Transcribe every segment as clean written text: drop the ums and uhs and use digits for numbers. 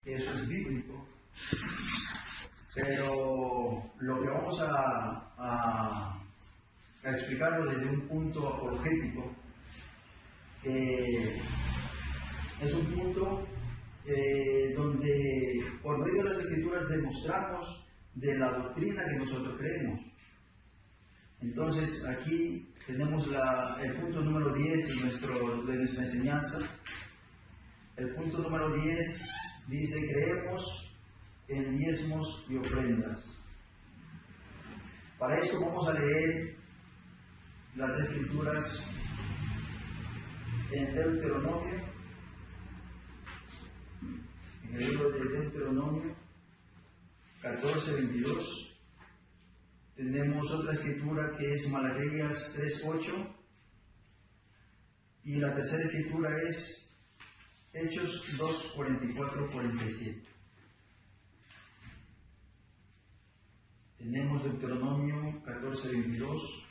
que eso es bíblico, pero lo que vamos a explicarlo desde un punto apologético, es un punto donde por medio de las Escrituras demostramos de la doctrina que nosotros creemos. Entonces aquí tenemos el punto número 10 de nuestra enseñanza. El punto número 10 dice: creemos en diezmos y ofrendas. Para esto vamos a leer las Escrituras en Deuteronomio, en el libro de Deuteronomio 14:22. Tenemos otra escritura que es Malaquías 3:8, y la tercera escritura es Hechos 2:44-47. Tenemos Deuteronomio 14:22.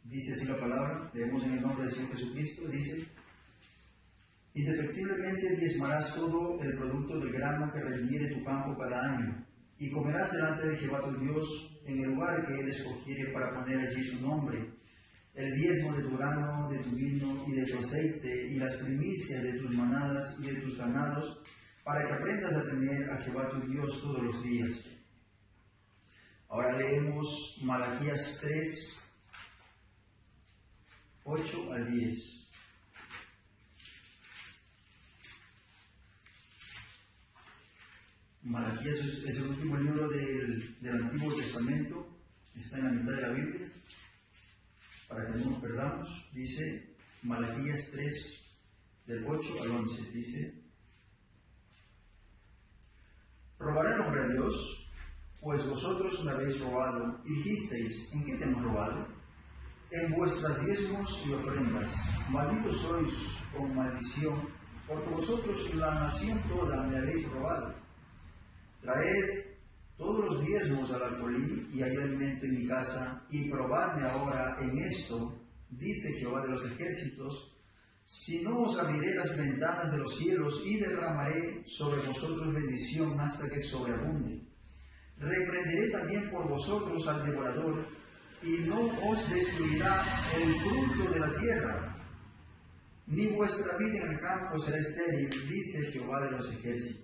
Dice así la palabra, leemos en el nombre del Señor Jesucristo, dice: indefectiblemente diezmarás todo el producto del grano que reñiere tu campo cada año, y comerás delante de Jehová tu Dios en el lugar que Él escogiere para poner allí su nombre, el diezmo de tu grano, de tu vino y de tu aceite, y las primicias de tus manadas y de tus ganados, para que aprendas a temer a Jehová tu Dios todos los días. Ahora leemos Malaquías 3:8-10. Malaquías es el último libro del Antiguo Testamento, está en la mitad de la Biblia, para que no nos perdamos. Dice Malaquías 3, del 8 al 11, dice: ¿robará el hombre a Dios? Pues vosotros me habéis robado, y dijisteis: ¿en qué te hemos robado? En vuestras diezmos y ofrendas. Malditos sois con maldición, porque vosotros la nación toda me habéis robado. Traed todos los diezmos al alfolí, y hay alimento en mi casa, y probadme ahora en esto, dice Jehová de los ejércitos, si no os abriré las ventanas de los cielos y derramaré sobre vosotros bendición hasta que sobreabunde. Reprenderé también por vosotros al devorador, y no os destruirá el fruto de la tierra, ni vuestra vida en el campo será estéril, dice Jehová de los ejércitos.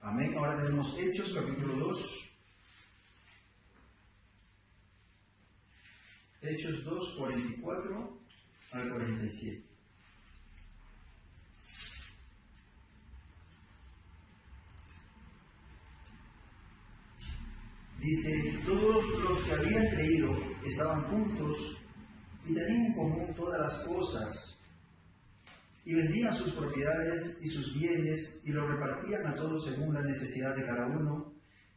Amén. Ahora tenemos Hechos capítulo 2. Hechos 2, 44 al 47. Dice: todos los que habían creído estaban juntos y tenían en común todas las cosas, y vendían sus propiedades y sus bienes, y los repartían a todos según la necesidad de cada uno,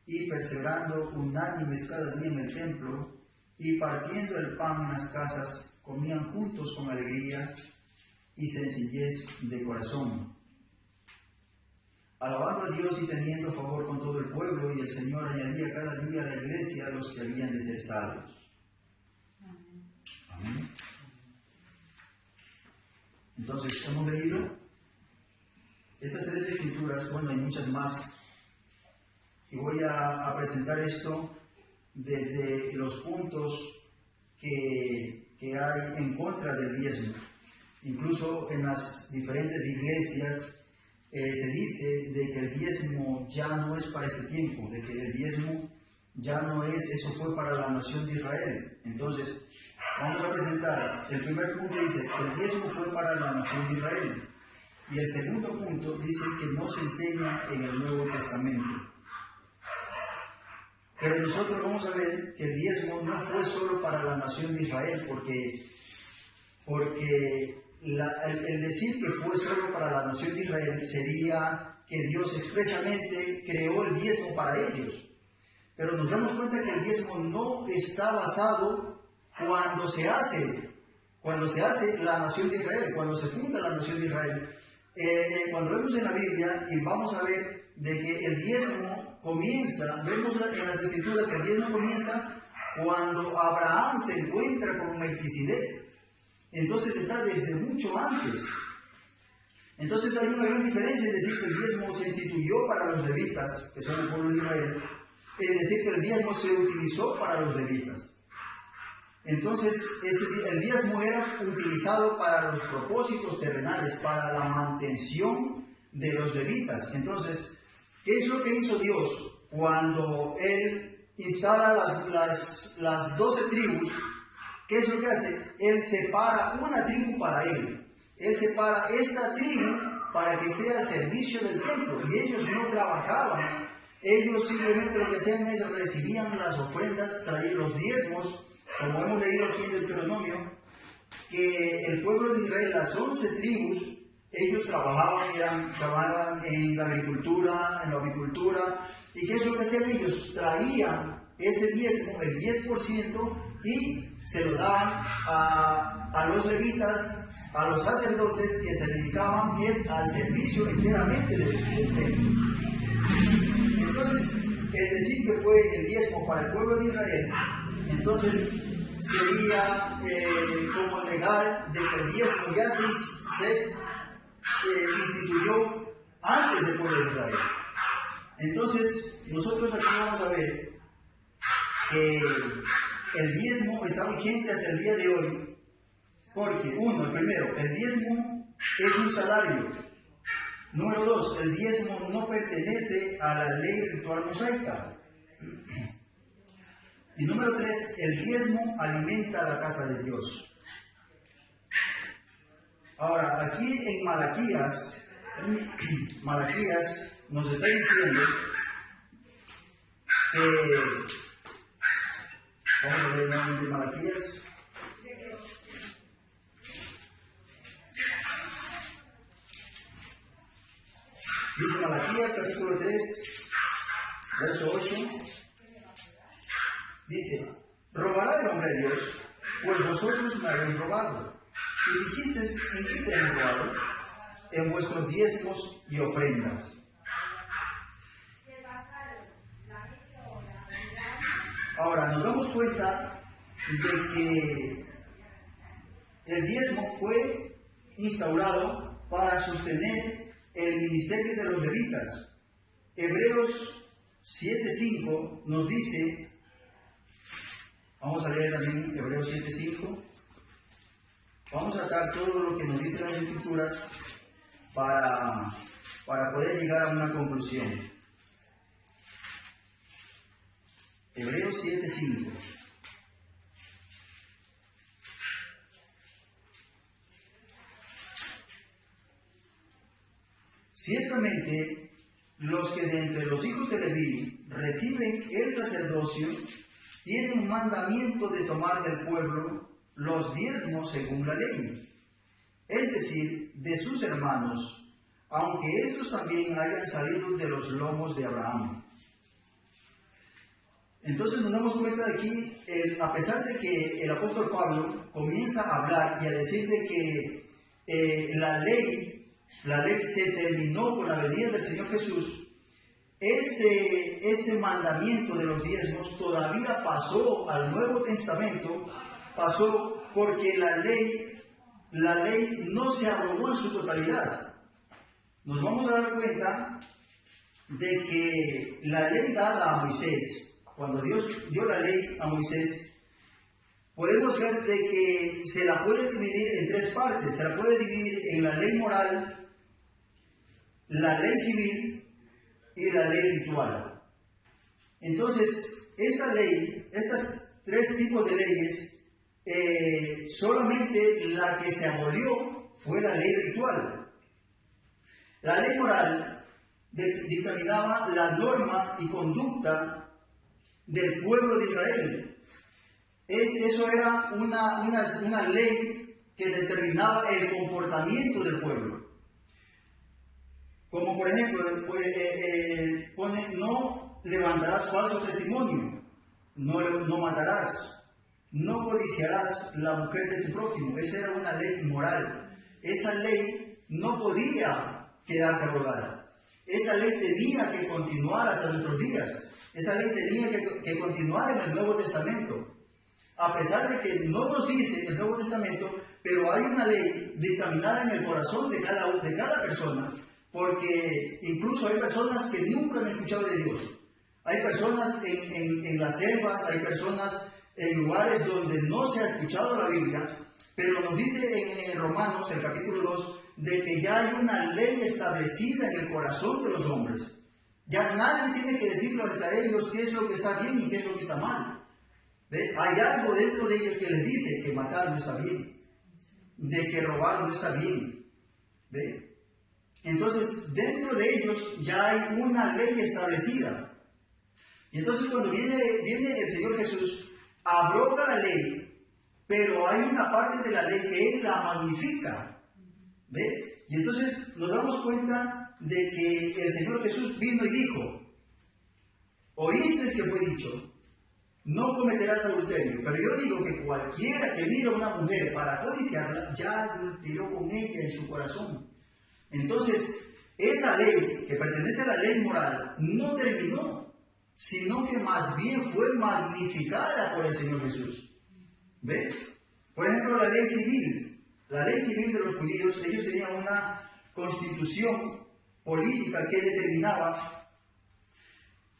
y perseverando unánimes cada día en el templo, y partiendo el pan en las casas, comían juntos con alegría y sencillez de corazón, alabando a Dios y teniendo favor con todo el pueblo, y el Señor añadía cada día a la iglesia a los que habían de ser salvos. Amén. Entonces, hemos leído estas tres escrituras, bueno, hay muchas más, y voy a presentar esto desde los puntos que hay en contra del diezmo. Incluso en las diferentes iglesias se dice de que el diezmo ya no es para este tiempo, de que el diezmo ya no es, eso fue para la nación de Israel. Entonces, vamos a presentar, el primer punto dice que el diezmo fue para la nación de Israel, y el segundo punto dice que no se enseña en el Nuevo Testamento. Pero nosotros vamos a ver que el diezmo no fue solo para la nación de Israel, porque el decir que fue solo para la nación de Israel sería que Dios expresamente creó el diezmo para ellos. Pero nos damos cuenta que el diezmo no está basado cuando se hace la nación de Israel, cuando se funda la nación de Israel. Cuando vemos en la Biblia, y vamos a ver de que el diezmo comienza, vemos en las Escrituras que el diezmo comienza cuando Abraham se encuentra con Melquisedec. Entonces está desde mucho antes. Entonces hay una gran diferencia en decir que el diezmo se instituyó para los levitas, que son el pueblo de Israel, en decir que el diezmo se utilizó para los levitas. Entonces el diezmo era utilizado para los propósitos terrenales, para la mantención de los levitas. Entonces, ¿qué es lo que hizo Dios cuando Él instala las 12 tribus? ¿Qué es lo que hace? Él separa una tribu para Él. Él separa esta tribu para que esté al servicio del templo. Y ellos no trabajaban. Ellos simplemente lo que hacían es recibían las ofrendas, traían los diezmos, como hemos leído aquí en Deuteronomio, que el pueblo de Israel, las 11 tribus, ellos trabajaban en la agricultura, en la avicultura. ¿Y qué es lo que hacían ellos? Traían ese diezmo, el 10%, y se lo daban a los levitas, a los sacerdotes que se dedicaban al servicio enteramente del templo. Entonces, el decir que fue el diezmo para el pueblo de Israel, entonces sería como negar de que el diezmo ya se instituyó antes del pueblo de Israel. Entonces, nosotros aquí vamos a ver que el diezmo está vigente hasta el día de hoy, porque el primero, el diezmo es un salario. Número 2, el diezmo no pertenece a la ley ritual mosaica. Y número 3, el diezmo alimenta la casa de Dios. Ahora, aquí en Malaquías nos está diciendo que, vamos a leer nuevamente Malaquías. Dice Malaquías, capítulo 3, verso 8. Dice: ¿robará el hombre a Dios? Pues vosotros me habéis robado. Y dijisteis: ¿en qué te hemos robado? En vuestros diezmos y ofrendas. Ahora nos damos cuenta de que el diezmo fue instaurado para sostener el ministerio de los levitas. Hebreos 7:5 nos dice, vamos a leer también Hebreos 7:5, vamos a sacar todo lo que nos dicen las escrituras para poder llegar a una conclusión. Hebreos 7:5. Ciertamente, los que de entre los hijos de Leví reciben el sacerdocio tienen un mandamiento de tomar del pueblo los diezmos según la ley, es decir, de sus hermanos, aunque estos también hayan salido de los lomos de Abraham. Entonces nos damos cuenta de aquí, a pesar de que el apóstol Pablo comienza a hablar y a decir de que la ley se terminó con la venida del Señor Jesús, este mandamiento de los diezmos todavía pasó al Nuevo Testamento, pasó porque la ley no se abrogó en su totalidad. Nos vamos a dar cuenta de que la ley dada a Moisés, cuando Dios dio la ley a Moisés, podemos ver de que se la puede dividir en tres partes. Se la puede dividir en la ley moral, la ley civil y la ley ritual. Entonces, esa ley, estos tres tipos de leyes, solamente la que se abolió fue la ley ritual. La ley moral dictaminaba la norma y conducta del pueblo de Israel. Eso era una ley que determinaba el comportamiento del pueblo. Como por ejemplo, pone: no levantarás falso testimonio, no matarás, no codiciarás la mujer de tu prójimo. Esa era una ley moral. Esa ley no podía quedarse abrogada. Esa ley tenía que continuar hasta nuestros días. Esa ley tenía que continuar en el Nuevo Testamento. A pesar de que no nos dice el Nuevo Testamento pero hay una ley dictaminada en el corazón de cada persona, porque incluso hay personas que nunca han escuchado de Dios. Hay personas en las selvas, hay personas en lugares donde no se ha escuchado la Biblia, pero nos dice en Romanos, el capítulo 2, de que ya hay una ley establecida en el corazón de los hombres. Ya nadie tiene que decirles a ellos qué es lo que está bien y qué es lo que está mal. ¿Ve? Hay algo dentro de ellos que les dice que matar no está bien, de que robar no está bien. ¿Ve? Entonces, dentro de ellos ya hay una ley establecida. Y entonces cuando viene el Señor Jesús, abroga la ley, pero hay una parte de la ley que Él la magnifica. ¿Ve? Y entonces nos damos cuenta de que el Señor Jesús vino y dijo: oíste que fue dicho, no cometerás adulterio, pero yo digo que cualquiera que mire a una mujer para codiciarla, ya adulteró con ella en su corazón. Entonces, esa ley, que pertenece a la ley moral, no terminó, sino que más bien fue magnificada por el Señor Jesús. ¿Ve? Por ejemplo, la ley civil de los judíos, ellos tenían una constitución política que determinaba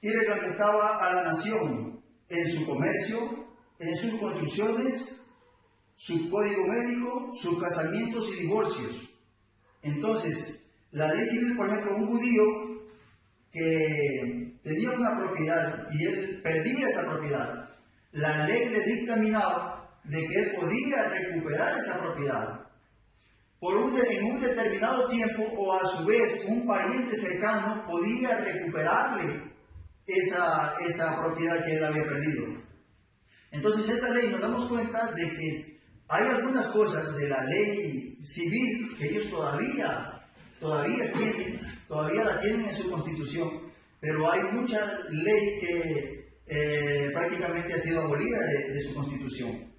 y reglamentaba a la nación en su comercio, en sus construcciones, su código médico, sus casamientos y divorcios. Entonces, la ley civil, por ejemplo, un judío que tenía una propiedad y él perdía esa propiedad, la ley le dictaminaba de que él podía recuperar esa propiedad en un determinado tiempo, o a su vez un pariente cercano podía recuperarle esa propiedad que él había perdido. Entonces, esta ley, nos damos cuenta de que hay algunas cosas de la ley civil que ellos todavía la tienen en su constitución, pero hay mucha ley que prácticamente ha sido abolida de su constitución.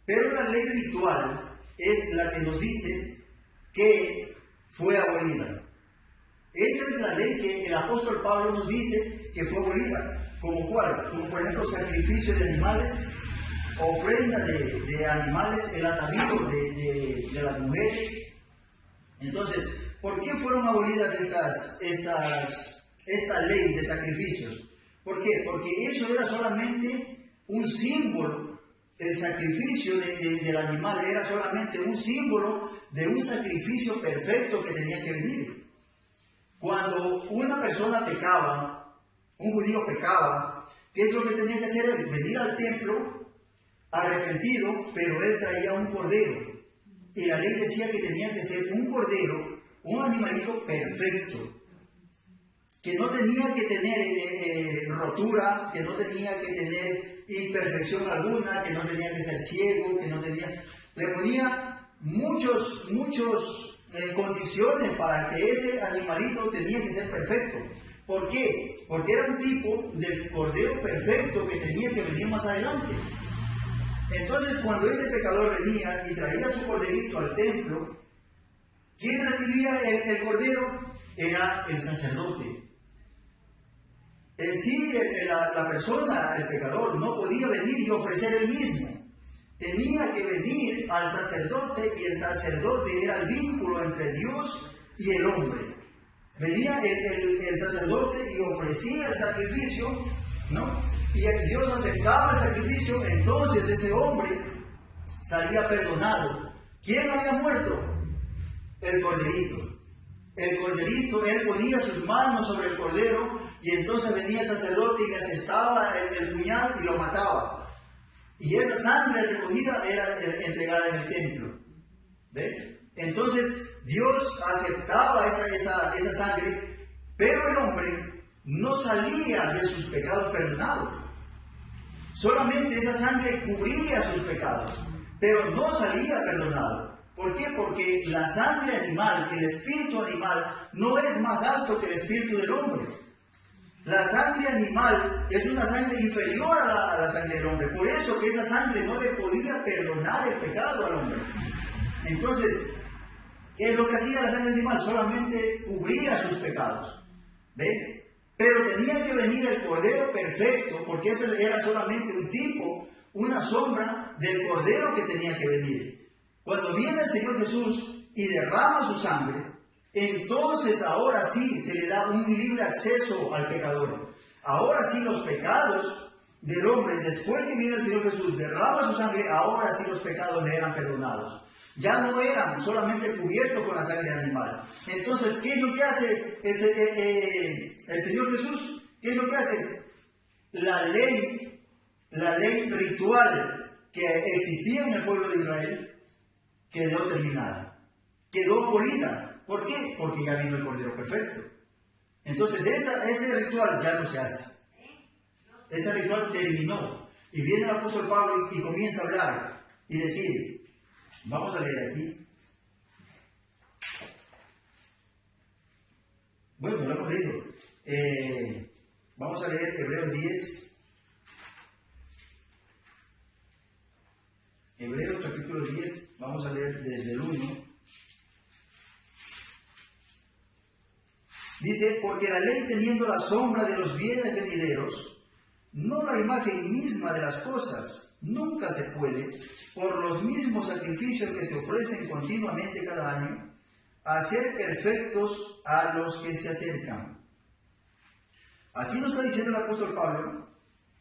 Pero la ley ritual es la que nos dice que fue abolida. Esa es la ley que el apóstol Pablo nos dice que fue abolida. ¿Como cuál? Como por ejemplo sacrificio de animales, ofrenda de animales, el atavío de las mujeres. Entonces, ¿por qué fueron abolidas esta ley de sacrificios? ¿Por qué? Porque eso era solamente un símbolo. El sacrificio del animal era solamente un símbolo de un sacrificio perfecto que tenía que venir. Cuando una persona pecaba, un judío pecaba, ¿qué es lo que tenía que hacer él? Venir al templo arrepentido, pero él traía un cordero. Y la ley decía que tenía que ser un cordero, un animalito perfecto, que no tenía que tener rotura, que no tenía que tener imperfección alguna, que no tenía que ser ciego, que no tenía... Le ponía muchas condiciones para que ese animalito tenía que ser perfecto. ¿Por qué? Porque era un tipo del cordero perfecto que tenía que venir más adelante. Entonces, cuando ese pecador venía y traía su corderito al templo, ¿quién recibía el cordero? Era el sacerdote. En sí, la persona, el pecador, no podía venir y ofrecer él mismo. Tenía que venir al sacerdote, y el sacerdote era el vínculo entre Dios y el hombre. Venía el sacerdote y ofrecía el sacrificio, ¿no? Y Dios aceptaba el sacrificio, entonces ese hombre salía perdonado. ¿Quién había muerto? El corderito. El corderito, él ponía sus manos sobre el cordero, y entonces venía el sacerdote y le asestaba el puñal y lo mataba. Y esa sangre recogida era entregada en el templo. ¿Ve? Entonces Dios aceptaba esa sangre, pero el hombre no salía de sus pecados perdonados. Solamente esa sangre cubría sus pecados, pero no salía perdonado. ¿Por qué? Porque la sangre animal, el espíritu animal, no es más alto que el espíritu del hombre. La sangre animal es una sangre inferior a la sangre del hombre. Por eso que esa sangre no le podía perdonar el pecado al hombre. Entonces, ¿qué es lo que hacía la sangre animal? Solamente cubría sus pecados. ¿Ve? Pero tenía que venir el cordero perfecto, porque ese era solamente un tipo, una sombra del cordero que tenía que venir. Cuando viene el Señor Jesús y derrama su sangre, entonces ahora sí se le da un libre acceso al pecador. Ahora sí los pecados del hombre, después que viene el Señor Jesús, derrama su sangre, ahora sí los pecados le eran perdonados. Ya no eran solamente cubiertos con la sangre animal. Entonces, ¿qué es lo que hace el Señor Jesús? ¿Qué es lo que hace? La ley ritual que existía en el pueblo de Israel quedó terminada, quedó abolida. ¿Por qué? Porque ya vino el Cordero Perfecto. Entonces ese ritual ya no se hace. Ese ritual terminó. Y viene el apóstol Pablo y comienza a hablar y decir, vamos a leer aquí. Bueno, lo hemos leído. Vamos a leer Hebreos 10. Hebreos capítulo 10, vamos a leer desde el 1. Dice, porque la ley teniendo la sombra de los bienes venideros, no la imagen misma de las cosas, nunca se puede, por los mismos sacrificios que se ofrecen continuamente cada año, hacer perfectos a los que se acercan. Aquí nos está diciendo el apóstol Pablo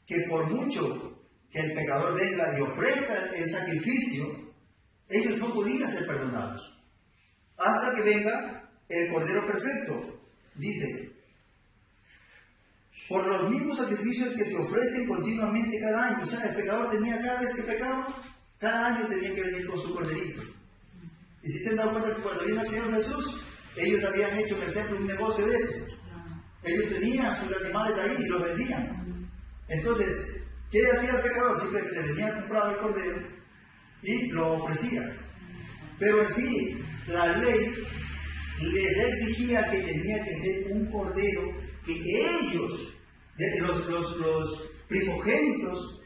que por mucho que el pecador venga y ofrezca el sacrificio, ellos no podían ser perdonados. Hasta que venga el Cordero Perfecto. Dice, por los mismos sacrificios que se ofrecen continuamente cada año. O sea, el pecador tenía cada vez que pecaba, cada año tenía que venir con su corderito. Y si se han dado cuenta que cuando vino el Señor Jesús, ellos habían hecho en el templo un negocio de ese. Ellos tenían sus animales ahí y los vendían. Entonces, ¿qué hacía el pecador? Simplemente venía a comprar el cordero y lo ofrecía. Pero en sí, la ley les exigía que tenía que ser un cordero que ellos, los primogénitos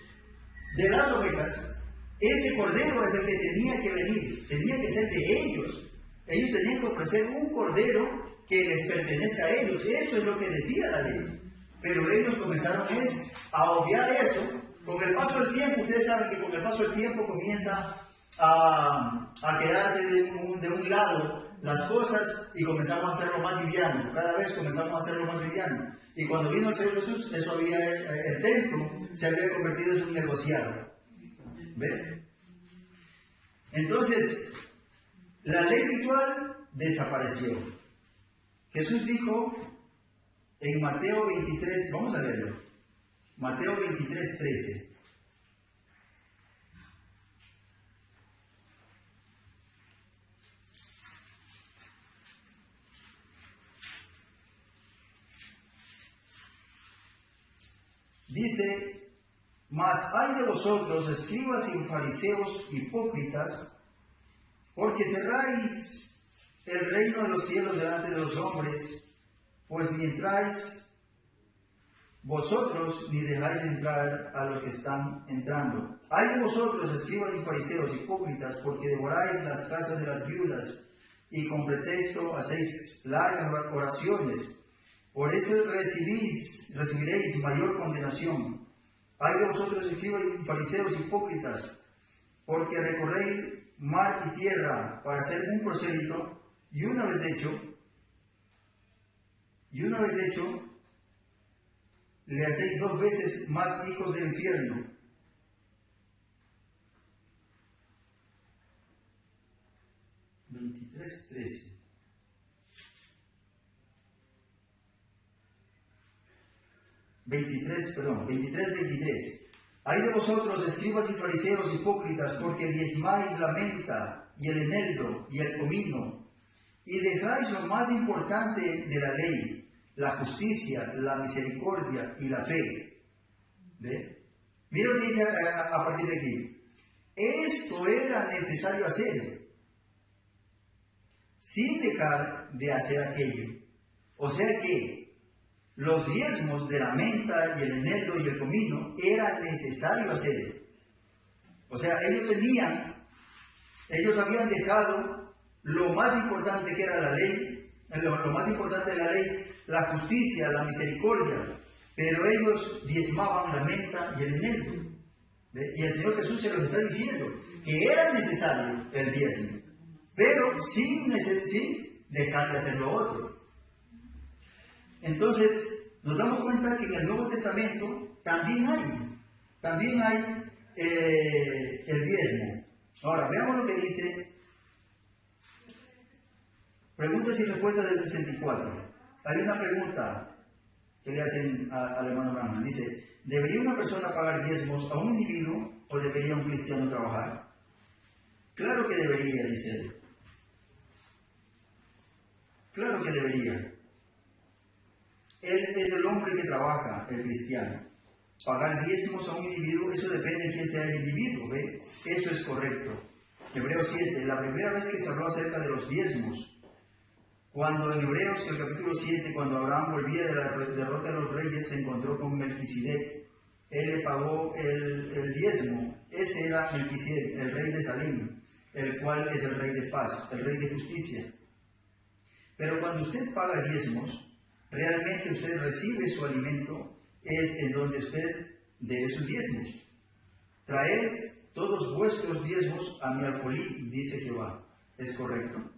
de las ovejas, ese cordero es el que tenía que venir, tenía que ser de ellos. Ellos tenían que ofrecer un cordero que les pertenezca a ellos. Eso es lo que decía la ley. Pero ellos comenzaron a obviar eso. Con el paso del tiempo, ustedes saben que con el paso del tiempo comienza a quedarse de un lado las cosas y comenzamos a hacerlo más liviano. Cada vez comenzamos a hacerlo más liviano. Y cuando vino el Señor Jesús, el templo se había convertido en un negociado. ¿Ven? Entonces, la ley ritual desapareció. Jesús dijo en Mateo 23, vamos a leerlo. Mateo 23, 13. Dice, mas hay de vosotros, escribas y fariseos hipócritas, porque cerráis el reino de los cielos delante de los hombres, pues ni entráis vosotros ni dejáis entrar a los que están entrando. Hay de vosotros, escribas y fariseos hipócritas, porque devoráis las casas de las viudas y con pretexto hacéis largas oraciones. Por eso recibiréis mayor condenación. Hay de vosotros, escribas y fariseos hipócritas, porque recorréis mar y tierra para hacer un prosélito, y una vez hecho, le hacéis 2 veces más hijos del infierno. (23, 13). Perdón, 23, 23. Hay de vosotros, escribas y fariseos hipócritas, porque diezmáis la menta y el eneldo y el comino, y dejáis lo más importante de la ley, la justicia, la misericordia y la fe. ¿Ve? Mira lo que dice a partir de aquí. Esto era necesario hacer, sin dejar de hacer aquello. O sea que los diezmos de la menta y el eneldo y el comino era necesario hacer. O sea, ellos habían dejado lo más importante que era la ley, lo más importante de la ley, la justicia, la misericordia, pero ellos diezmaban la menta y el eneldo. ¿Ve? Y el Señor Jesús se los está diciendo, que era necesario el diezmo, pero sin dejar de hacer lo otro. Entonces, nos damos cuenta que en el Nuevo Testamento también hay el diezmo. Ahora, veamos lo que dice preguntas y respuestas del 64. Hay una pregunta que le hacen al hermano Branham. Dice, ¿debería una persona pagar diezmos a un individuo o debería un cristiano trabajar? Claro que debería, dice él. Claro que debería. Él es el hombre que trabaja, el cristiano. Pagar diezmos a un individuo, eso depende de quién sea el individuo, ¿ve? Eso es correcto. Hebreos 7, la primera vez que se habló acerca de los diezmos, cuando en Hebreos, el capítulo 7, cuando Abraham volvía de la derrota de los reyes, se encontró con Melquisedec. Él le pagó el diezmo. Ese era Melquisedec, el rey de Salem, el cual es el rey de paz, el rey de justicia. Pero cuando usted paga diezmos, realmente usted recibe su alimento, es en donde usted debe sus diezmos. Traed todos vuestros diezmos a mi alfolí, dice Jehová. ¿Es correcto?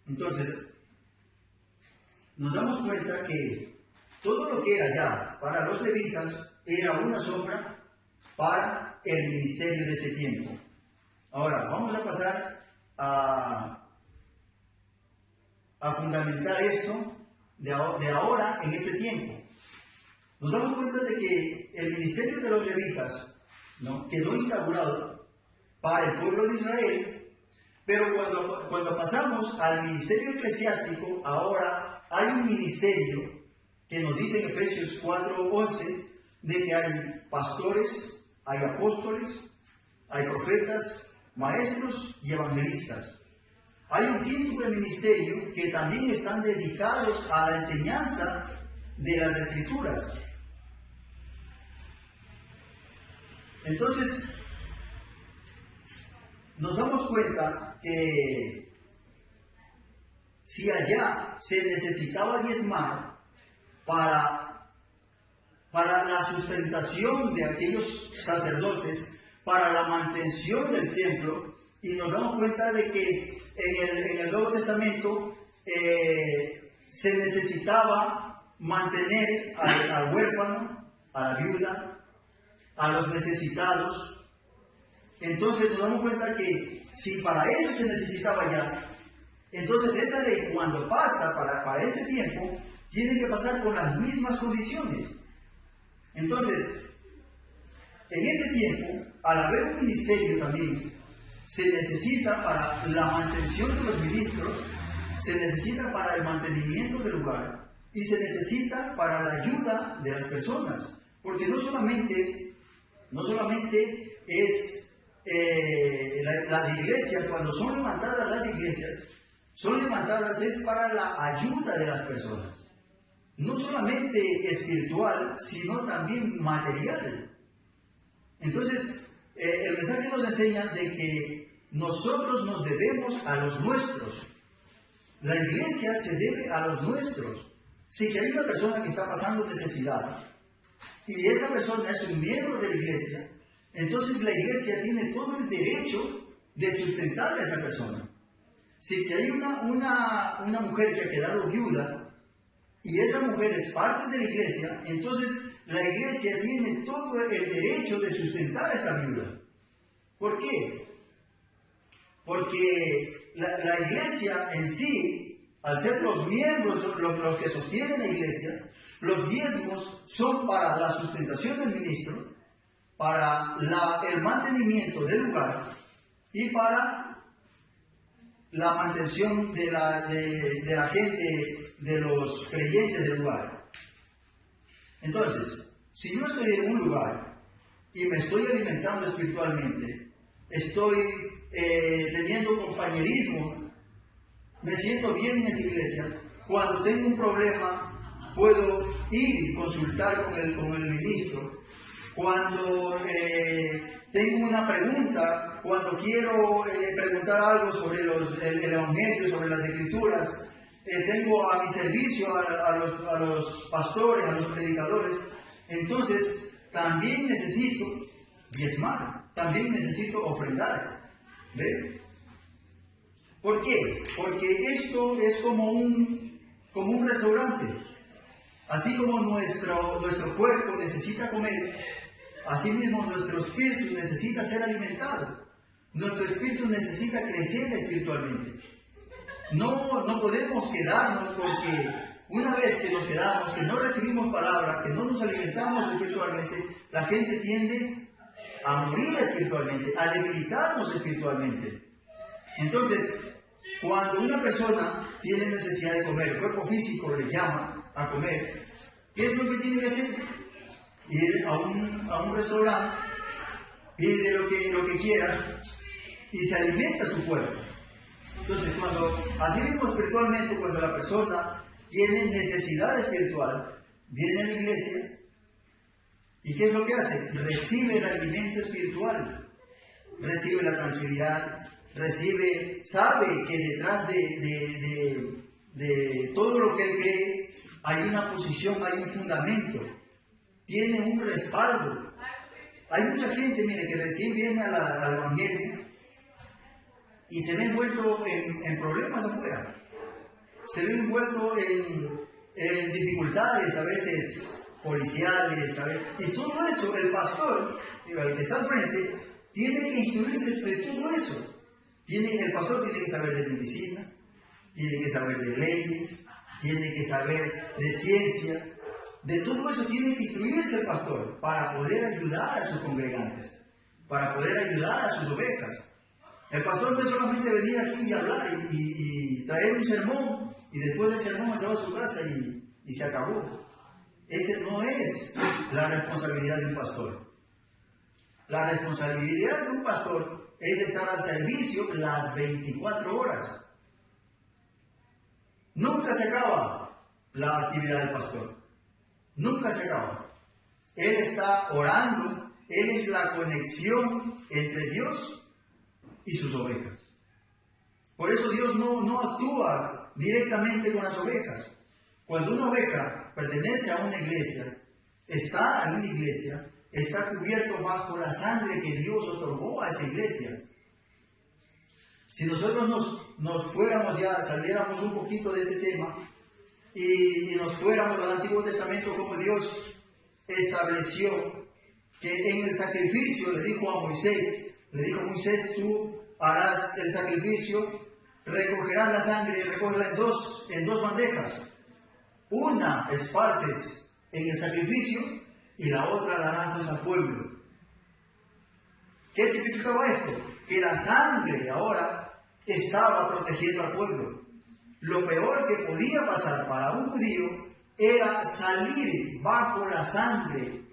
Entonces, nos damos cuenta que todo lo que era ya para los levitas era una sombra para el ministerio de este tiempo. Ahora, vamos a pasar a fundamentar esto de ahora en este tiempo. Nos damos cuenta de que el ministerio de los levitas, ¿no?, quedó instaurado para el pueblo de Israel, pero cuando pasamos al ministerio eclesiástico, ahora hay un ministerio que nos dice en Efesios 4:11 de que hay pastores, hay apóstoles, hay profetas, maestros y evangelistas. Hay un quíntuple ministerio que también están dedicados a la enseñanza de las Escrituras. Entonces, nos damos cuenta que si allá se necesitaba diezmar para la sustentación de aquellos sacerdotes, para la mantención del templo, y nos damos cuenta de que en el Nuevo Testamento se necesitaba mantener al huérfano, a la viuda, a los necesitados. Entonces nos damos cuenta que si para eso se necesitaba ya, entonces esa ley cuando pasa para este tiempo, tiene que pasar con las mismas condiciones. Entonces, en este tiempo, al haber un ministerio también, se necesita para la mantención de los ministros, se necesita para el mantenimiento del lugar y se necesita para la ayuda de las personas. Porque no solamente es las iglesias, cuando son levantadas las iglesias, son levantadas es para la ayuda de las personas. No solamente espiritual, sino también material. Entonces, el mensaje nos enseña de que nosotros nos debemos a los nuestros. La iglesia se debe a los nuestros. Si que hay una persona que está pasando necesidad y esa persona es un miembro de la iglesia, entonces la iglesia tiene todo el derecho de sustentarle a esa persona. Si que hay una mujer que ha quedado viuda y esa mujer es parte de la iglesia, entonces la iglesia tiene todo el derecho de sustentar a esta viuda. ¿Por qué? Porque la iglesia en sí, al ser los miembros, los que sostienen la iglesia, los diezmos son para la sustentación del ministro, para el mantenimiento del lugar y para la mantención de la gente, de los creyentes del lugar. Entonces, si yo estoy en un lugar y me estoy alimentando espiritualmente, estoy teniendo compañerismo, me siento bien en esa iglesia, cuando tengo un problema puedo ir y consultar con el ministro. Cuando tengo una pregunta, cuando quiero preguntar algo sobre el Evangelio, sobre las Escrituras, tengo a mi servicio a los pastores, a los predicadores. Entonces, también necesito diezmar, también necesito ofrendar. ¿Ve? ¿Por qué? Porque esto es como un restaurante. Así como nuestro cuerpo necesita comer, así mismo nuestro espíritu necesita ser alimentado. Nuestro espíritu necesita crecer espiritualmente. No podemos quedarnos, porque una vez que nos quedamos, que no recibimos palabra, que no nos alimentamos espiritualmente, la gente tiende a morir espiritualmente, a debilitarnos espiritualmente. Entonces, cuando una persona tiene necesidad de comer, el cuerpo físico le llama a comer, ¿qué es lo que tiene que hacer? Ir a un restaurante, pide lo que quiera y se alimenta su cuerpo. Entonces, así mismo espiritualmente, cuando la persona tiene necesidad espiritual, viene a la iglesia, ¿y qué es lo que hace? Recibe el alimento espiritual, recibe la tranquilidad, sabe que detrás de todo lo que él cree hay una posición, hay un fundamento, tiene un respaldo. Hay mucha gente, mire, que recién viene al Evangelio y se ve envuelto en problemas afuera, se ve envuelto en dificultades a veces policiales, ¿sabes? Y todo eso, el pastor, el que está al frente, tiene que instruirse de todo eso. El pastor tiene que saber de medicina, tiene que saber de leyes, tiene que saber de ciencia. De todo eso tiene que instruirse el pastor para poder ayudar a sus congregantes, para poder ayudar a sus ovejas. El pastor no es solamente venir aquí y hablar y traer un sermón, y después del sermón se va a su casa y se acabó. Esa no es la responsabilidad de un pastor. La responsabilidad de un pastor es estar al servicio las 24 horas. Nunca se acaba la actividad del pastor. Nunca se acaba. Él está orando. Él es la conexión entre Dios y sus ovejas. Por eso Dios no actúa directamente con las ovejas. Cuando una oveja pertenece a una iglesia, está en una iglesia, está cubierto bajo la sangre que Dios otorgó a esa iglesia. Si nosotros nos fuéramos ya, saliéramos un poquito de este tema y nos fuéramos al Antiguo Testamento, como Dios estableció que en el sacrificio le dijo a Moisés, tú harás el sacrificio, recogerás la sangre, recógela en dos bandejas. Una esparces en el sacrificio y la otra la lanzas al pueblo. ¿Qué tipificaba esto? Que la sangre ahora estaba protegiendo al pueblo. Lo peor que podía pasar para un judío era salir bajo la sangre,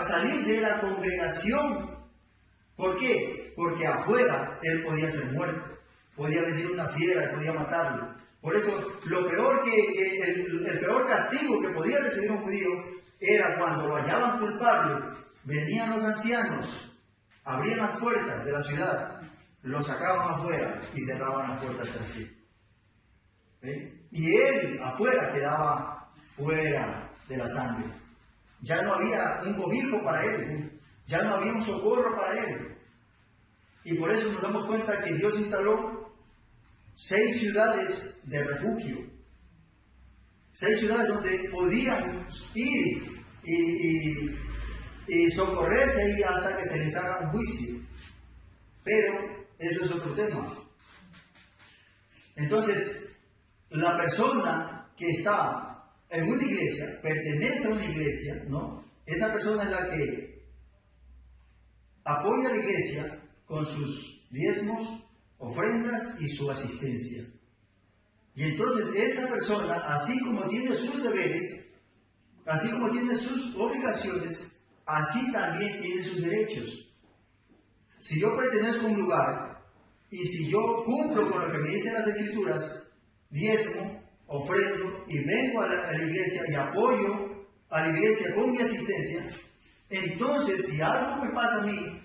salir de la congregación. ¿Por qué? Porque afuera él podía ser muerto, podía venir una fiera, podía matarlo. Por eso, lo peor el peor castigo que podía recibir un judío era cuando lo hallaban culpable, venían los ancianos, abrían las puertas de la ciudad, lo sacaban afuera y cerraban las puertas tras sí. ¿Ve? Y él afuera quedaba fuera de la sangre. Ya no había un cobijo para él, ya no había un socorro para él. Y por eso nos damos cuenta que Dios instaló 6 ciudades de refugio. 6 ciudades donde podían ir y socorrerse ahí hasta que se les haga un juicio. Pero eso es otro tema. Entonces, la persona que está en una iglesia, pertenece a una iglesia, ¿no? Esa persona es la que apoya a la iglesia con sus diezmos, ofrendas y su asistencia. Y entonces esa persona, así como tiene sus deberes, así como tiene sus obligaciones, así también tiene sus derechos. Si yo pertenezco a un lugar y si yo cumplo con lo que me dicen las Escrituras, diezmo, ofrendo y vengo a la iglesia y apoyo a la iglesia con mi asistencia, entonces si algo me pasa a mí,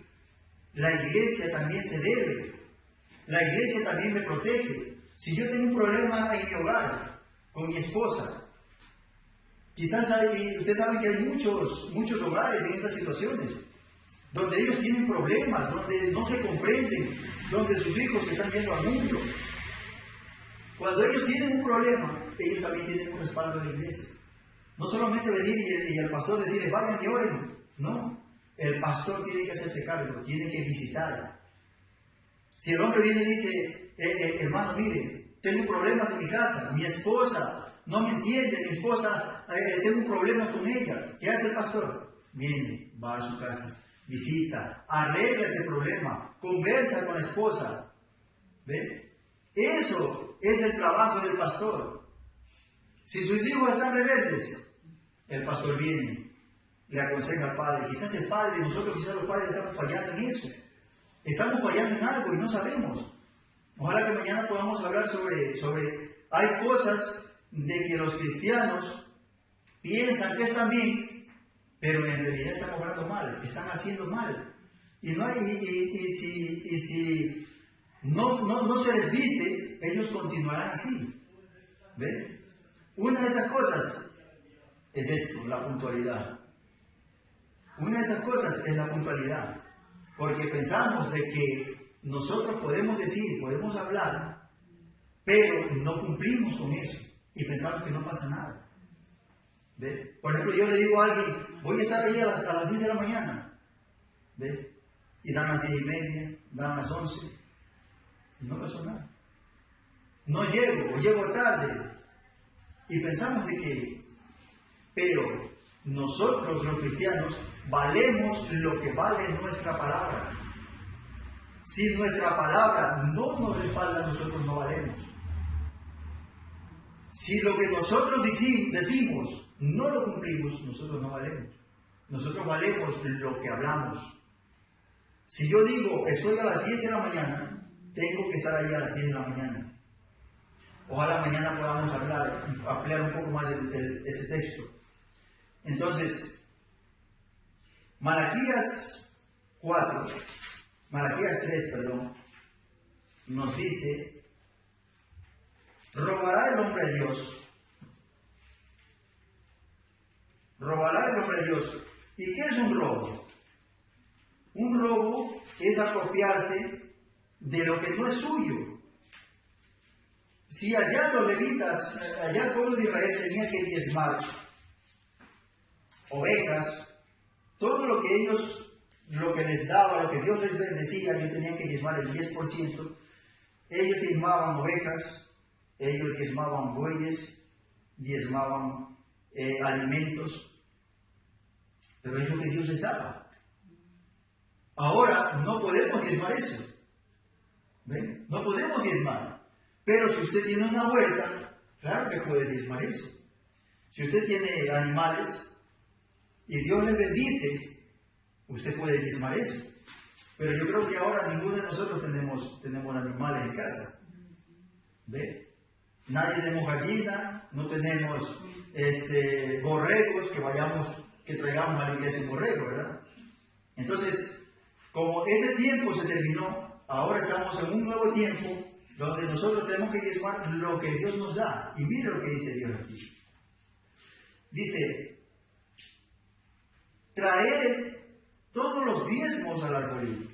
la iglesia también se debe. La iglesia también me protege. Si yo tengo un problema en mi hogar, con mi esposa, quizás ustedes saben que hay muchos hogares en estas situaciones, donde ellos tienen problemas, donde no se comprenden, donde sus hijos se están yendo al mundo. Cuando ellos tienen un problema, ellos también tienen un respaldo de la iglesia. No solamente venir y el pastor decirles, vayan y oren. No, el pastor tiene que hacerse cargo, tiene que visitar. Si el hombre viene y dice, hermano, mire, tengo problemas en mi casa, mi esposa no me entiende, mi esposa, tengo problemas con ella. ¿Qué hace el pastor? Viene, va a su casa, visita, arregla ese problema, conversa con la esposa. ¿Ven? Eso es el trabajo del pastor. Si sus hijos están rebeldes, el pastor viene, le aconseja al padre. Quizás el padre, nosotros quizás los padres estamos fallando en eso. Estamos fallando en algo y no sabemos. Ojalá que mañana podamos hablar sobre hay cosas de que los cristianos piensan que están bien, pero en realidad están obrando mal, están haciendo mal. Y si no se les dice, ellos continuarán así. ¿Ven? Una de esas cosas es esto, la puntualidad. Una de esas cosas es la puntualidad. Porque pensamos de que nosotros podemos decir, podemos hablar, pero no cumplimos con eso. Y pensamos que no pasa nada. ¿Ve? Por ejemplo, yo le digo a alguien, voy a estar ahí a las 10 de la mañana. ¿Ve? Y dan las 10:30, dan las 11. Y no pasó nada. No llego, o llego tarde. Y pensamos de que, pero nosotros los cristianos valemos lo que vale nuestra palabra. Si nuestra palabra no nos respalda, nosotros no valemos. Si lo que nosotros decimos no lo cumplimos, nosotros no valemos. Nosotros valemos lo que hablamos. Si yo digo, estoy a las 10 de la mañana, tengo que estar ahí a las 10 de la mañana. Ojalá mañana podamos ampliar un poco más ese texto. Entonces, Malaquías 3, nos dice, ¿robará el hombre a Dios? ¿Robará el hombre a Dios? ¿Y qué es un robo? Un robo es apropiarse de lo que no es suyo. Si allá los levitas, allá el pueblo de Israel tenía que diezmar ovejas, todo lo que les daba, lo que Dios les bendecía, ellos tenían que diezmar el 10%. Ellos diezmaban ovejas, ellos diezmaban bueyes, diezmaban alimentos, pero es lo que Dios les daba. Ahora no podemos diezmar eso. ¿Ven? No podemos diezmar. Pero si usted tiene una huerta, claro que puede diezmar eso. Si usted tiene animales y Dios les bendice, usted puede diezmar eso. Pero yo creo que ahora ninguno de nosotros tenemos animales en casa. ¿Ve? Nadie tenemos gallina, no tenemos borregos que traigamos a la iglesia en borrego, ¿verdad? Entonces, como ese tiempo se terminó, ahora estamos en un nuevo tiempo donde nosotros tenemos que diezmar lo que Dios nos da. Y mire lo que dice Dios aquí. Dice, traed todos los diezmos al alfolí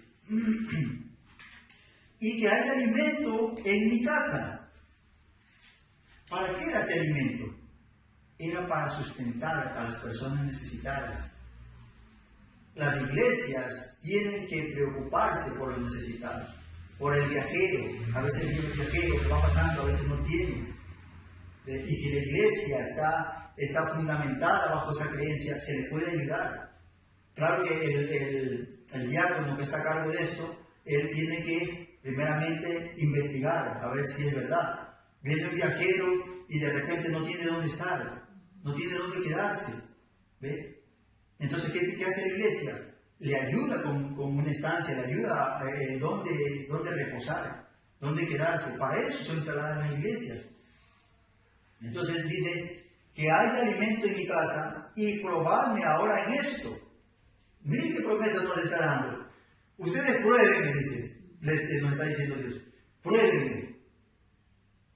y que haya alimento en mi casa. ¿Para qué era este alimento? Era para sustentar a las personas necesitadas. Las iglesias tienen que preocuparse por los necesitados, por el viajero. A veces viene el viajero que va pasando, a veces no tiene. Y si la iglesia está fundamentada bajo esa creencia, se le puede ayudar. Claro que el diácono que está a cargo de esto, él tiene que primeramente investigar, a ver si es verdad. Viene un viajero y de repente no tiene dónde estar, no tiene dónde quedarse. ¿Ve? Entonces, ¿qué hace la iglesia? Le ayuda con una estancia, le ayuda dónde reposar, dónde quedarse. Para eso son instaladas las iglesias. Entonces dice, que haya alimento en mi casa y probadme ahora en esto. Miren qué promesa nos está dando. Ustedes pruébenme, dice, nos está diciendo Dios. Pruébenme.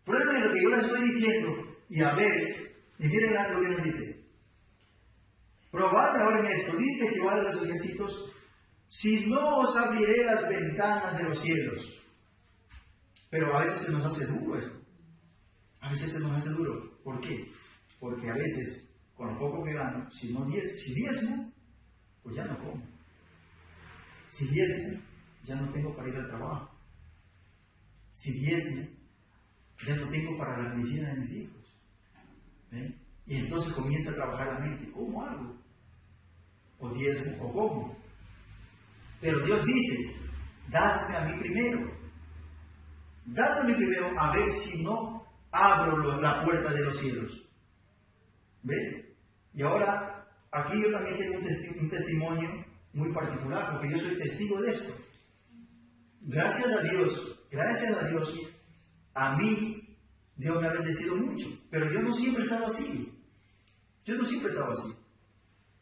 Pruébenme lo que yo les estoy diciendo y a ver, y miren lo que nos dice. Probadme ahora en esto, dice Jehová de los ejércitos, si no os abriré las ventanas de los cielos. Pero a veces se nos hace duro esto. A veces se nos hace duro. ¿Por qué? Porque a veces, con lo poco que gano, si diezmo, pues ya no como. Si diezmo, ya no tengo para ir al trabajo. Si diezmo, ya no tengo para la medicina de mis hijos. ¿Ven? Y entonces comienza a trabajar la mente. ¿Cómo hago? O diezmo, o como. Pero Dios dice, dadme a mí primero. Dadme a mí primero a ver si no abro la puerta de los cielos. ¿Ven? Y ahora, aquí yo también tengo un testimonio muy particular, porque yo soy testigo de esto. Gracias a Dios, a mí, Dios me ha bendecido mucho, pero yo no siempre he estado así.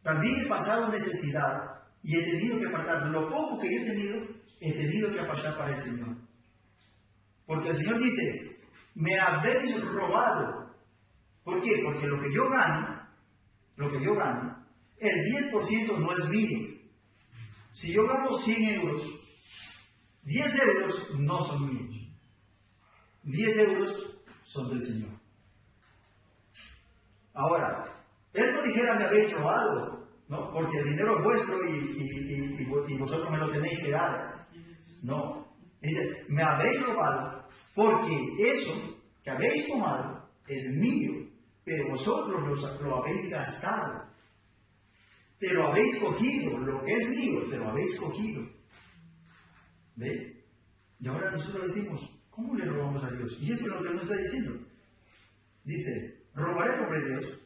También he pasado necesidad y he tenido que apartar. Lo poco que yo he tenido que apartar para el Señor. Porque el Señor dice, me habéis robado. ¿Por qué? Porque lo que yo gano, el 10% no es mío. Si yo gano 100 euros, 10 euros no son míos. 10 euros son del Señor. Ahora, Él no dijera me habéis robado, ¿no? Porque el dinero es vuestro y vosotros me lo tenéis que dar. No. Dice, me habéis robado porque eso que habéis tomado es mío, pero vosotros lo habéis gastado. Te lo habéis cogido, lo que es mío, te lo habéis cogido. ¿Ve? Y ahora nosotros decimos, ¿cómo le robamos a Dios? Y eso es lo que Él nos está diciendo. Dice, robaré el nombre de Dios,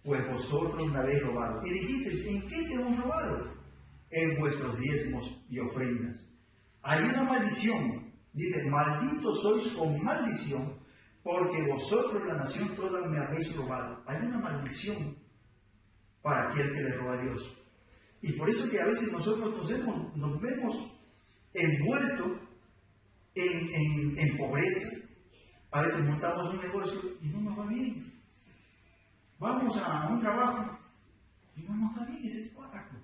pues vosotros me habéis robado. Y dijiste, ¿en qué te hemos robado? En vuestros diezmos y ofrendas. Hay una maldición. Dice, malditos sois con maldición, porque vosotros, la nación toda, me habéis robado. Hay una maldición para aquel que le roba a Dios. Y por eso que a veces nosotros nos vemos envueltos en pobreza. A veces montamos un negocio y no nos va bien. Vamos a un trabajo y no nos va bien ese trabajo.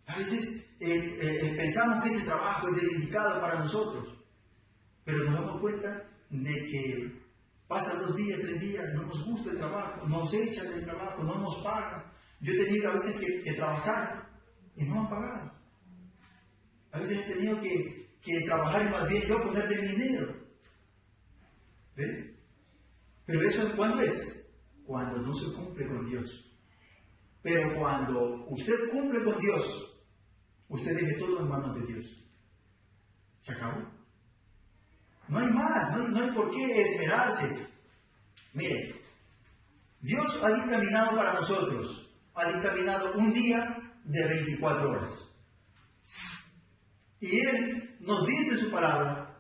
A veces pensamos que ese trabajo es el indicado para nosotros, pero nos damos cuenta de que pasan 2 días, 3 días, no nos gusta el trabajo, nos echan del trabajo, no nos pagan. Yo he tenido a veces que trabajar y no me han pagado. A veces he tenido que trabajar y más bien yo ponerle dinero. ¿Ven? Pero eso, ¿cuándo es? Cuando no se cumple con Dios. Pero cuando usted cumple con Dios, usted deje todo en manos de Dios. ¿Se acabó? No hay más, no hay por qué esmerarse. Mire, Dios ha dictaminado para nosotros, ha dictaminado un día de 24 horas. Y Él nos dice en su palabra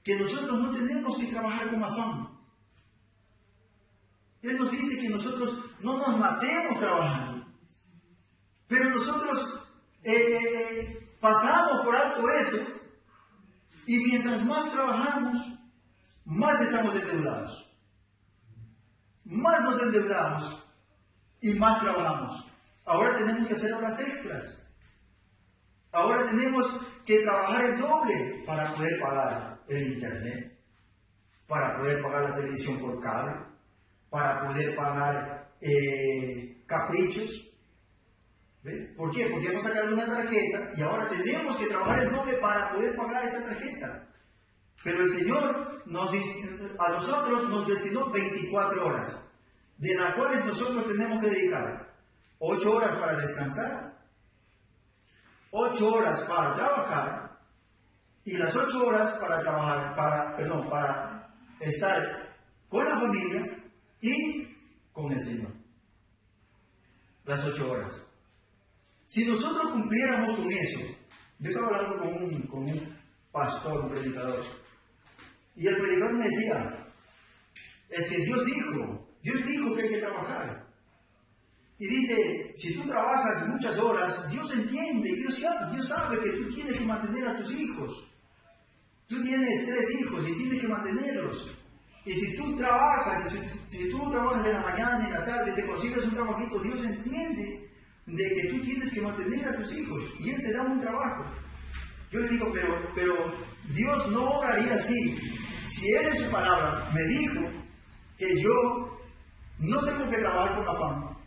que nosotros no tenemos que trabajar con afán. Él nos dice que nosotros no nos matemos trabajando. Pero nosotros pasamos por alto eso. Y mientras más trabajamos, más estamos endeudados. Más nos endeudamos y más trabajamos. Ahora tenemos que hacer horas extras. Ahora tenemos que trabajar el doble para poder pagar el internet, para poder pagar la televisión por cable, para poder pagar caprichos. ¿Ve? ¿Por qué? Porque hemos sacado una tarjeta y ahora tenemos que trabajar el doble para poder pagar esa tarjeta. Pero el Señor a nosotros nos destinó 24 horas, de las cuales nosotros tenemos que dedicar 8 horas para descansar, 8 horas para trabajar y las 8 horas para trabajar, para estar con la familia y con el Señor. Las 8 horas. Si nosotros cumpliéramos con eso, yo estaba hablando con un pastor, un predicador, y el predicador me decía, es que Dios dijo que hay que trabajar. Y dice, si tú trabajas muchas horas, Dios entiende, Dios sabe que tú tienes que mantener a tus hijos. Tú tienes 3 hijos y tienes que mantenerlos. Y si tú trabajas, si tú trabajas en la mañana y en la tarde, te consigues un trabajito, Dios entiende, de que tú tienes que mantener a tus hijos y Él te da un trabajo. Yo le digo, pero Dios no obraría así. Si Él en su palabra me dijo que yo no tengo que trabajar con afán,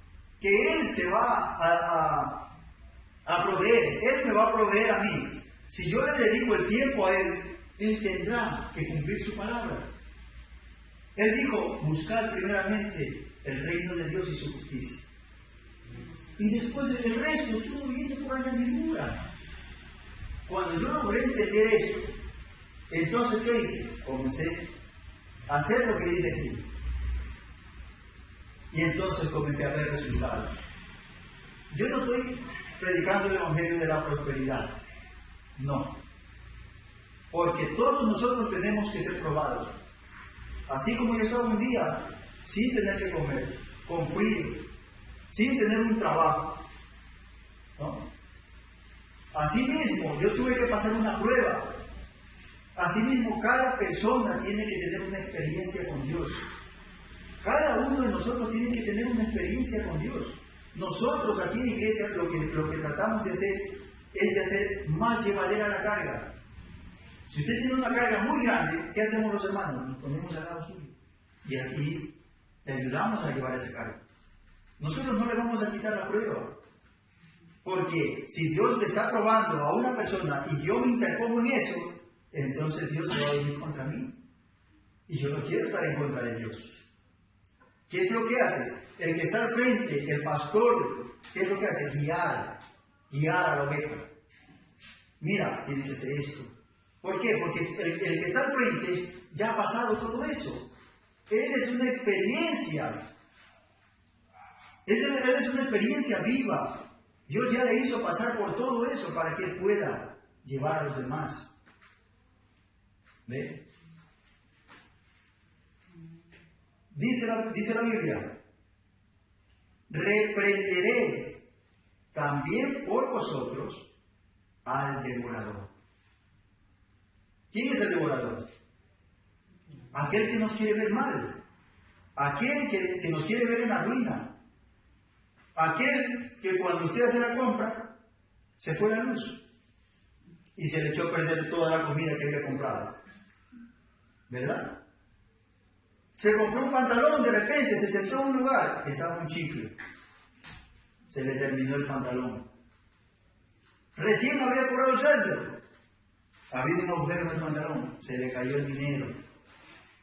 que Él se va a proveer, Él me va a proveer a mí. Si yo le dedico el tiempo a Él, Él tendrá que cumplir su palabra. Él dijo, buscad primeramente el reino de Dios y su justicia. Y después el resto, todo viene por añadidura. Cuando yo logré entender eso, entonces, ¿qué hice? Comencé a hacer lo que dice aquí. Y entonces comencé a ver resultados. Yo no estoy predicando el evangelio de la prosperidad. No. Porque todos nosotros tenemos que ser probados. Así como yo estaba un día sin tener que comer, con frío, sin tener un trabajo, ¿no? Así mismo, yo tuve que pasar una prueba. Así mismo, cada persona tiene que tener una experiencia con Dios. Cada uno de nosotros tiene que tener una experiencia con Dios. Nosotros aquí en la iglesia lo que tratamos de hacer es de hacer más llevadera la carga. Si usted tiene una carga muy grande, ¿qué hacemos los hermanos? Nos ponemos al lado suyo. Y aquí le ayudamos a llevar esa carga. Nosotros no le vamos a quitar la prueba. Porque si Dios le está probando a una persona y yo me interpongo en eso, entonces Dios se va a venir contra mí. Y yo no quiero estar en contra de Dios. ¿Qué es lo que hace? El que está al frente, el pastor, ¿qué es lo que hace? Guiar a la oveja. Mira, tiene que hacer esto. ¿Por qué? Porque el que está al frente ya ha pasado todo eso. Él es una experiencia. Él es una experiencia viva. Dios ya le hizo pasar por todo eso para que Él pueda llevar a los demás. ¿Ve? Dice la Biblia, reprenderé también por vosotros al devorador. ¿Quién es el devorador? Aquel que nos quiere ver mal, aquel que nos quiere ver en la ruina, aquel que cuando usted hace la compra, se fue la luz y se le echó a perder toda la comida que había comprado. ¿Verdad? Se compró un pantalón, de repente se sentó en un lugar, estaba un chicle. Se le terminó el pantalón. Recién había cobrado el sueldo. Había un agujero en el pantalón, se le cayó el dinero.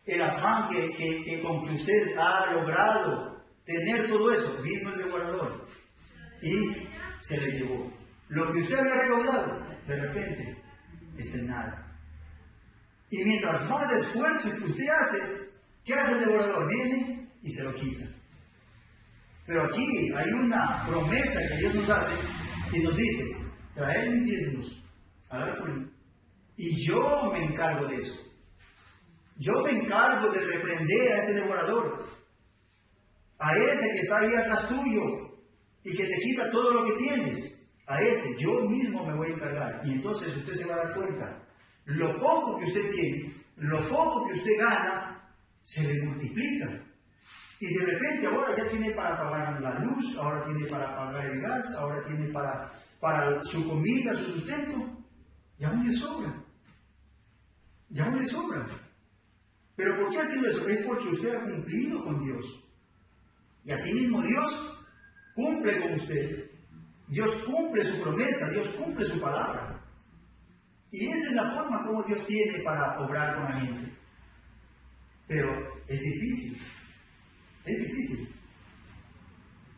El afán con que usted ha logrado tener todo eso, vino el devorador y se le llevó. Lo que usted había recaudado, de repente, es en nada. Y mientras más esfuerzo que usted hace, ¿qué hace el devorador? Viene y se lo quita. Pero aquí hay una promesa que Dios nos hace y nos dice, traed mis diezmos a la alfolí y yo me encargo de eso. Yo me encargo de reprender a ese devorador, a ese que está ahí atrás tuyo y que te quita todo lo que tienes. A ese yo mismo me voy a encargar. Y entonces usted se va a dar cuenta. Lo poco que usted tiene, lo poco que usted gana, se le multiplica. Y de repente ahora ya tiene para pagar la luz, ahora tiene para pagar el gas, ahora tiene para su comida, su sustento. Ya aún le sobra. Ya aún le sobra. ¿Pero por qué ha sido eso? Es porque usted ha cumplido con Dios. Y asimismo Dios cumple con usted. Dios cumple su promesa, Dios cumple su palabra. Y esa es la forma como Dios tiene para obrar con la gente. Pero es difícil. Es difícil.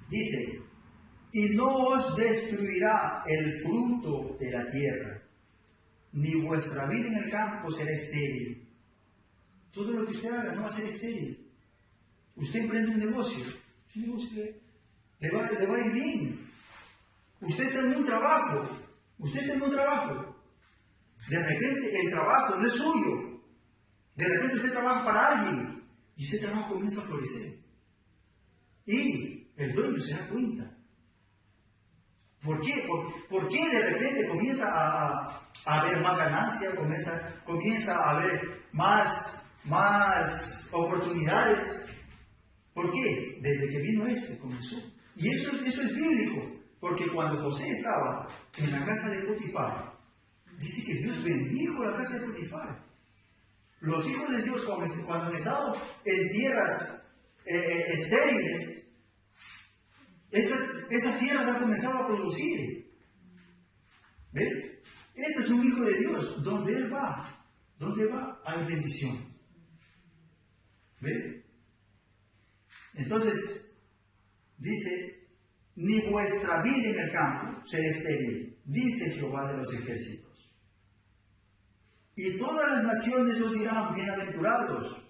Dice, y no os destruirá el fruto de la tierra, ni vuestra vida en el campo será estéril. Todo lo que usted haga no va a ser estéril. Usted emprende un negocio le va a ir bien. Usted está en un trabajo. De repente el trabajo no es suyo. De repente usted trabaja para alguien y ese trabajo comienza a florecer. Y el dueño se da cuenta. ¿Por qué? ¿Por qué de repente comienza a haber más ganancia, comienza a haber más oportunidades? ¿Por qué? Desde que vino esto comenzó. Y eso es bíblico. Porque cuando José estaba en la casa de Potifar, dice que Dios bendijo la casa de Potifar. Los hijos de Dios, cuando han estado en tierras estériles, esas tierras han comenzado a producir. ¿Ven? Ese es un hijo de Dios. Donde Él va, hay bendición. ¿Ven? Entonces, dice, ni vuestra vida en el campo será estéril, dice Jehová de los ejércitos. Y todas las naciones os dirán, bienaventurados,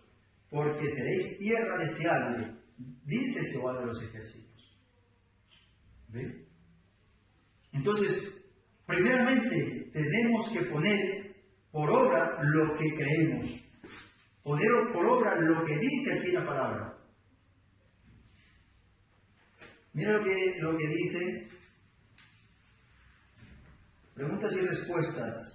porque seréis tierra deseable, dice Jehová de los ejércitos. ¿Ve? Entonces, primeramente tenemos que poner por obra lo que creemos, poner por obra lo que dice aquí la palabra. Mira lo que dice, preguntas y respuestas.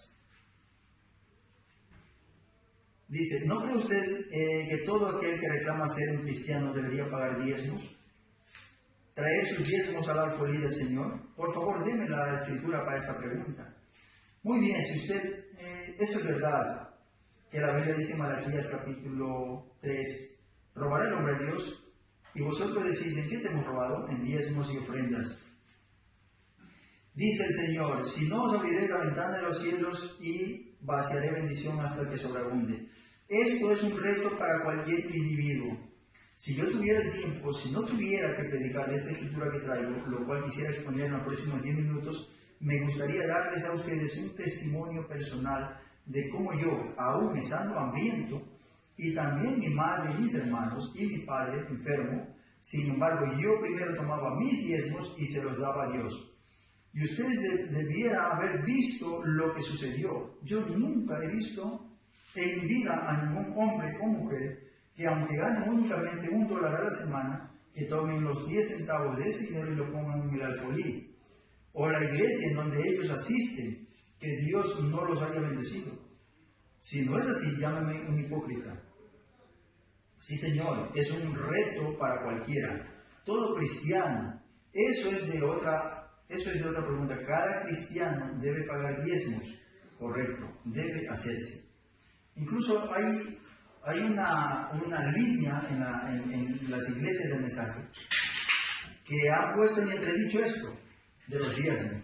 Dice, ¿no cree usted que todo aquel que reclama ser un cristiano debería pagar diezmos? ¿Traer sus diezmos al alfolí del Señor? Por favor, deme la escritura para esta pregunta. Muy bien, si usted, eso es verdad, que la Biblia dice en Malaquías capítulo 3, robará el hombre a Dios, y vosotros decís, ¿en qué te hemos robado? En diezmos y ofrendas. Dice el Señor, si no os abriré la ventana de los cielos y vaciaré bendición hasta que sobreabunde. Esto es un reto para cualquier individuo. Si yo tuviera el tiempo, si no tuviera que predicarle esta escritura que traigo, lo cual quisiera exponer en los próximos 10 minutos, me gustaría darles a ustedes un testimonio personal de cómo yo, aún estando hambriento, y también mi madre y mis hermanos, y mi padre enfermo, sin embargo yo primero tomaba mis diezmos y se los daba a Dios. Y ustedes debieran haber visto lo que sucedió. Yo nunca he visto en mi vida a ningún hombre o mujer que, aunque ganen únicamente $1 a la semana, que tomen los 10 centavos de ese dinero y lo pongan en el alfolí, o la iglesia en donde ellos asisten, que Dios no los haya bendecido. Si no es así, llámame un hipócrita. Sí, Señor, es un reto para cualquiera. Todo cristiano, eso es de otra pregunta. Cada cristiano debe pagar diezmos. Correcto, debe hacerse. Incluso hay una línea en las iglesias del mensaje que ha puesto en entredicho esto de los diezmos,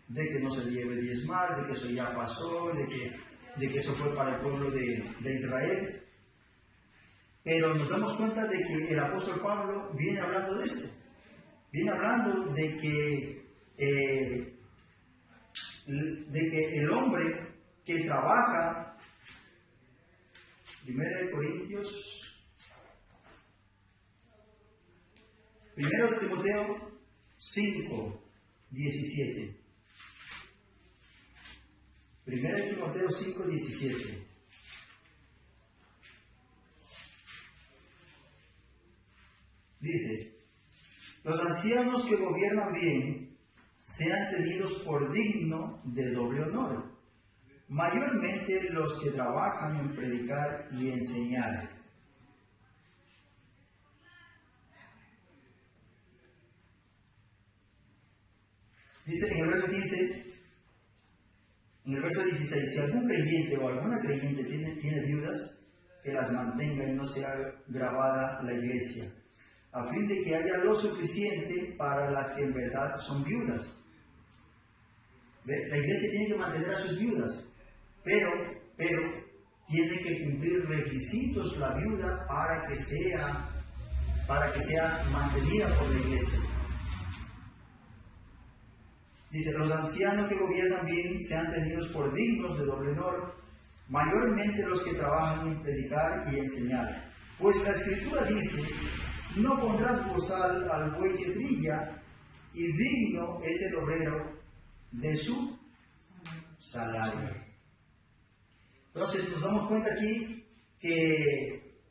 de que no se debe diezmar, de que eso ya pasó, de que eso fue para el pueblo de Israel. Pero nos damos cuenta de que el apóstol Pablo viene hablando de esto. Viene hablando de que el hombre que trabaja, 1 Timoteo 5, 17. 1 Timoteo 5, 17. Dice, los ancianos que gobiernan bien sean tenidos por digno de doble honor, mayormente los que trabajan en predicar y enseñar. Dice en el verso 15, en el verso 16, si algún creyente o alguna creyente tiene viudas, que las mantenga y no sea gravada la iglesia, a fin de que haya lo suficiente para las que en verdad son viudas. ¿Ve? La iglesia tiene que mantener a sus viudas, pero tiene que cumplir requisitos la viuda para que sea mantenida por la iglesia. Dice, los ancianos que gobiernan bien sean tenidos por dignos de doble honor, mayormente los que trabajan en predicar y enseñar. Pues la Escritura dice, no pondrás bozal al buey que trilla, y digno es el obrero de su salario. Entonces nos damos cuenta aquí que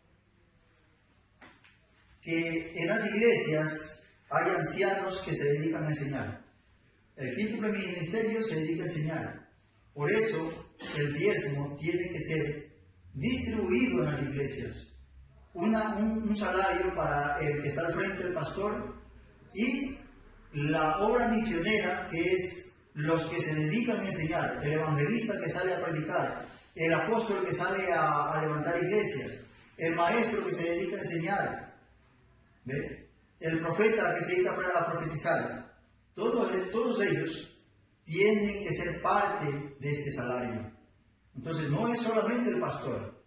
en las iglesias hay ancianos que se dedican a enseñar. El quíntuple ministerio se dedica a enseñar. Por eso el diezmo tiene que ser distribuido en las iglesias. Un salario para el que está al frente del pastor y la obra misionera, que es los que se dedican a enseñar, el evangelista que sale a predicar, el apóstol que sale a levantar iglesias, el maestro que se dedica a enseñar, ¿ve? El profeta que se dedica a profetizar. Todos ellos tienen que ser parte de este salario. Entonces no es solamente el pastor.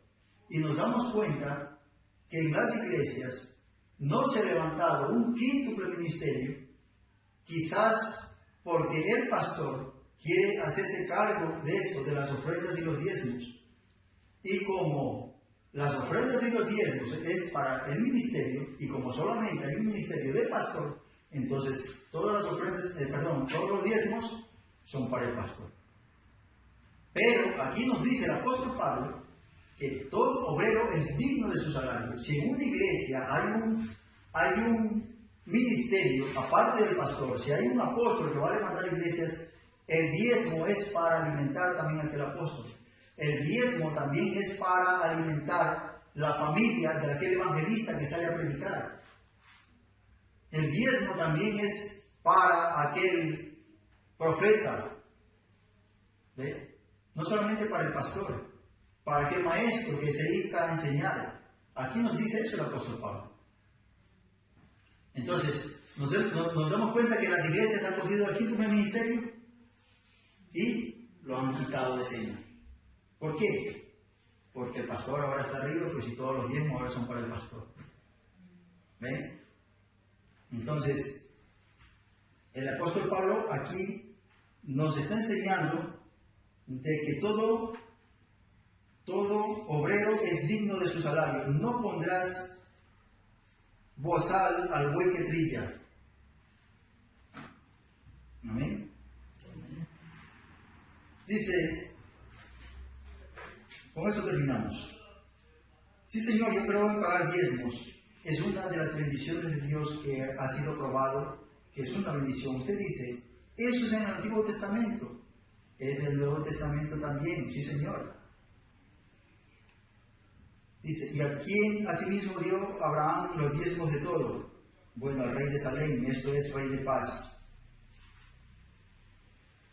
Y nos damos cuenta que en las iglesias no se ha levantado un quíntuple ministerio, quizás porque el pastor quiere hacerse cargo de esto, de las ofrendas y los diezmos. Y como las ofrendas y los diezmos es para el ministerio, y como solamente hay un ministerio de pastor, entonces todas las ofrendas, todos los diezmos son para el pastor. Pero aquí nos dice el apóstol Pablo que todo obrero es digno de su salario. Si en una iglesia hay un ministerio, aparte del pastor, si hay un apóstol que va a levantar iglesias, el diezmo es para alimentar también a aquel apóstol. El diezmo también es para alimentar la familia de aquel evangelista que sale a predicar. El diezmo también es para aquel profeta, ¿ve? No solamente para el pastor, para aquel maestro que se dedica a enseñar. Aquí nos dice eso el apóstol Pablo. Entonces, nos damos cuenta que las iglesias han cogido el quíntuple ministerio y lo han quitado de escena. ¿Por qué? Porque el pastor ahora está arriba, pues y todos los diezmos ahora son para el pastor. ¿Ven? Entonces, el apóstol Pablo aquí nos está enseñando de que todo obrero es digno de su salario. No pondrás bozal al buey que trilla. ¿Amén? Dice, con eso terminamos. Sí, Señor, yo creo en pagar diezmos. Es una de las bendiciones de Dios que ha sido probado, que es una bendición. Usted dice, eso es en el Antiguo Testamento. Es del Nuevo Testamento también. Sí, Señor. Dice, ¿y a quién asimismo dio Abraham los diezmos de todo? Bueno, al rey de Salem, esto es rey de paz.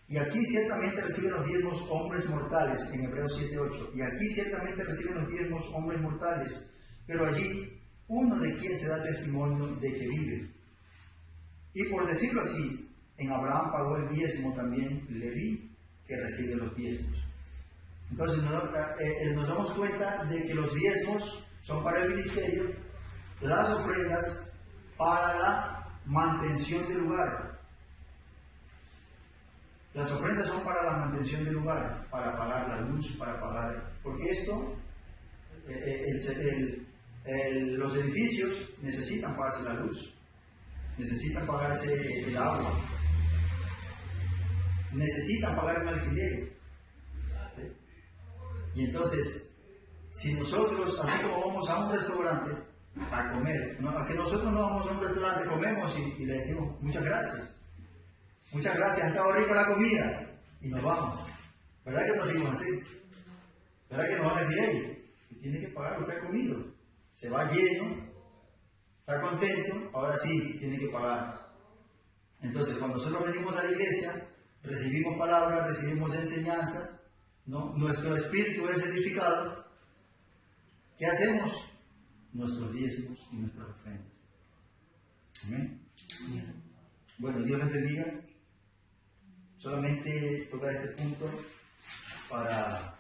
Y aquí ciertamente reciben los diezmos hombres mortales, en Hebreos 7:8. Y aquí ciertamente reciben los diezmos hombres mortales, pero allí uno de quien se da testimonio de que vive. Y por decirlo así, en Abraham pagó el diezmo también Leví, que recibe los diezmos. Entonces nos damos cuenta de que los diezmos son para el ministerio, las ofrendas para la mantención del lugar. Las ofrendas son para la mantención del lugar, para pagar la luz, para pagar... Porque esto, los edificios necesitan pagarse la luz, necesitan pagarse el agua, necesitan pagar el alquiler. Y entonces, si nosotros, así como vamos a un restaurante a comer, a que nosotros no vamos a un restaurante, comemos y le decimos muchas gracias, ha estado rica la comida, y nos vamos. ¿Verdad que nos seguimos así? ¿Verdad que nos van a decir, hey, tiene que pagar lo que ha comido? Se va lleno, está contento, ahora sí, tiene que pagar. Entonces, cuando nosotros venimos a la iglesia, recibimos palabra, recibimos enseñanza, ¿no? Nuestro espíritu es edificado. ¿Qué hacemos? Nuestros diezmos y nuestras ofrendas. ¿Amén? Bueno, Dios les bendiga. Solamente tocar este punto para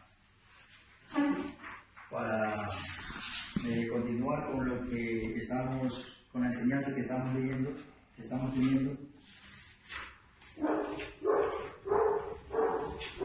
continuar con lo que estamos, con la enseñanza que estamos leyendo, que estamos teniendo.